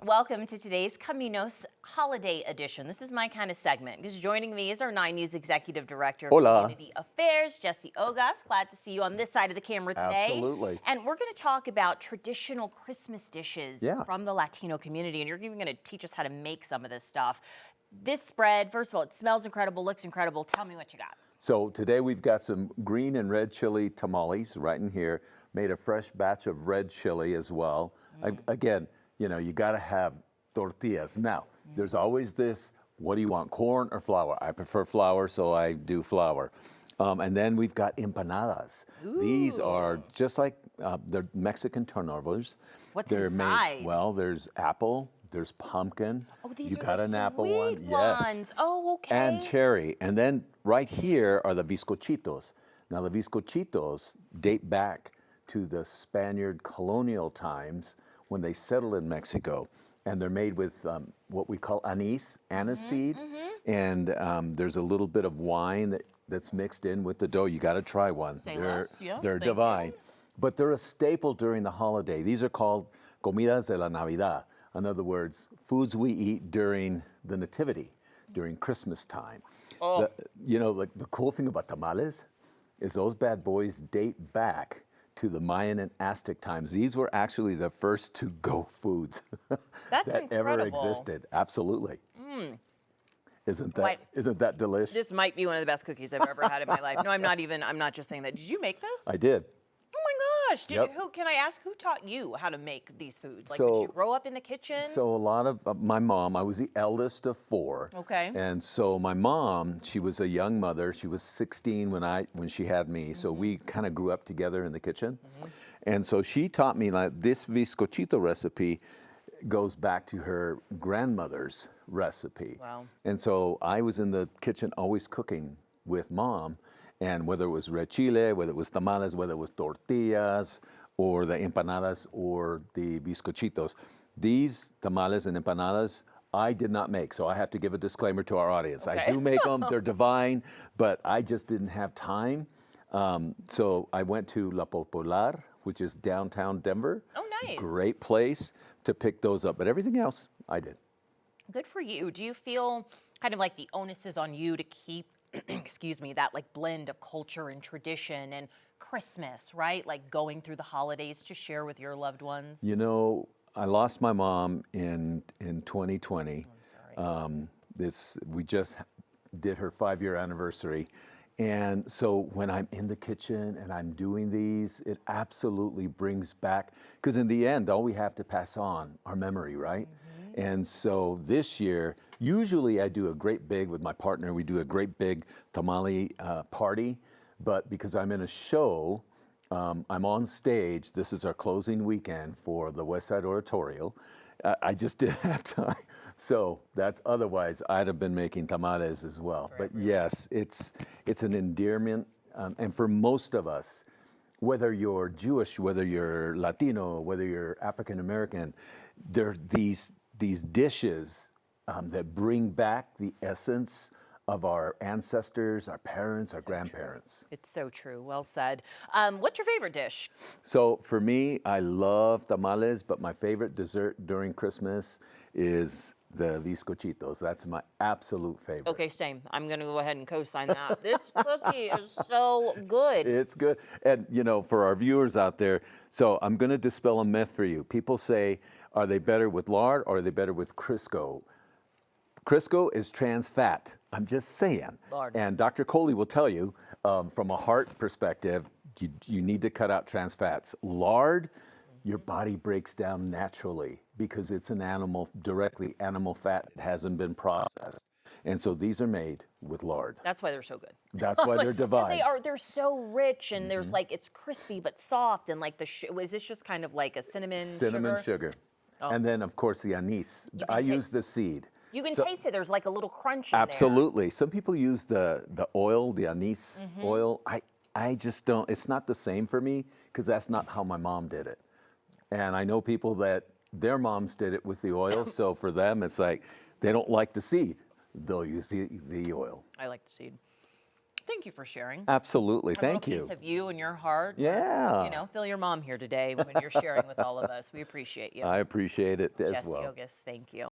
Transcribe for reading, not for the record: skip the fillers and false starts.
Welcome to today's Caminos Holiday Edition. This is my kind of segment because joining me is our 9 News Executive Director of Community Affairs, Jesse Ogas. Glad to see you on this side of the camera today. Absolutely. And we're going to talk about traditional Christmas dishes from the Latino community, and you're even going to teach us how to make some of this stuff. This spread, first of all, it smells incredible, looks incredible. Tell me what you got. So today we've got some green and red chili tamales right in here. Made a fresh batch of red chili as well. Again, you know, you got to have tortillas. Now, there's always this, what do you want, corn or flour? I prefer flour, so I do flour. And then we've got empanadas. Ooh. These are just like they're Mexican turnovers. What's they're inside? Well, there's apple, there's pumpkin. Oh, these you are got the an apple sweet one. ones. Yes. Oh, okay. And cherry. And then right here are the bizcochitos. Now, the bizcochitos date back to the Spaniard colonial times when they settled in Mexico, and they're made with what we call anise seed, and there's a little bit of wine that's mixed in with the dough. You got to try one. They're divine, but they're a staple during the holiday. These are called comidas de la Navidad. In other words, foods we eat during the nativity, during Christmas time. Oh. The cool thing about tamales is those bad boys date back to the Mayan and Aztec times. These were actually the first to-go foods that ever existed. Absolutely. Isn't that delicious? This might be one of the best cookies I've ever had in my life. No, I'm not just saying that. Did you make this? I did. Oh my gosh. Can I ask, who taught you how to make these foods? Like, did you grow up in the kitchen? So a lot of my mom, I was the eldest of 4. Okay. And so my mom, she was a young mother. She was 16 when she had me. So we kind of grew up together in the kitchen. And so she taught me, like, this bizcochito recipe goes back to her grandmother's recipe. Wow. And so I was in the kitchen always cooking with mom. And whether it was red chile, whether it was tamales, whether it was tortillas, or the empanadas, or the bizcochitos, these tamales and empanadas, I did not make. So I have to give a disclaimer to our audience. Okay. I do make them, they're divine, but I just didn't have time. So I went to La Popular, which is downtown Denver. Oh, nice. Great place to pick those up. But everything else, I did. Good for you. Do you feel kind of like the onus is on you to keep excuse me, that like blend of culture and tradition and Christmas, right? Like going through the holidays to share with your loved ones? You know, I lost my mom in 2020. I'm sorry. We just did her 5-year anniversary. And so when I'm in the kitchen and I'm doing these, it absolutely brings back, because in the end, all we have to pass on our memory, right? And so this year, usually I do a great big, with my partner, we do a great big tamale party, but because I'm in a show, I'm on stage, this is our closing weekend for the West Side Oratorio, I just didn't have time. So otherwise I'd have been making tamales as well. But yes, it's an endearment, and for most of us, whether you're Jewish, whether you're Latino, whether you're African American, there are these dishes that bring back the essence of our ancestors, our parents, our grandparents. True. It's so true. Well said. What's your favorite dish? So for me, I love tamales, but my favorite dessert during Christmas is the bizcochitos. That's my absolute favorite. Okay, same. I'm going to go ahead and co-sign that. This cookie is so good. It's good. And, you know, for our viewers out there, so I'm going to dispel a myth for you. People say, are they better with lard or are they better with Crisco? Crisco is trans fat. I'm just saying. Lard. And Dr. Coley will tell you, from a heart perspective, you need to cut out trans fats. Lard, your body breaks down naturally because it's an animal fat. It hasn't been processed. And so these are made with lard. That's why they're so good. That's why they're divine. They're so rich, and there's like, it's crispy but soft, and like is this just kind of like a cinnamon sugar. Oh. And then of course the anise. I use the seed. You can taste it. There's like a little crunch in Absolutely. Some people use the oil, the anise oil. I just don't. It's not the same for me because that's not how my mom did it. And I know people that their moms did it with the oil. So for them, it's like they don't like the seed. They'll use the oil. I like the seed. Thank you for sharing. Absolutely. A Thank little you. piece of you and your heart. Yeah. You know, feel your mom here today when you're sharing with all of us. We appreciate you. I appreciate it as Jesse well. Ogas, thank you.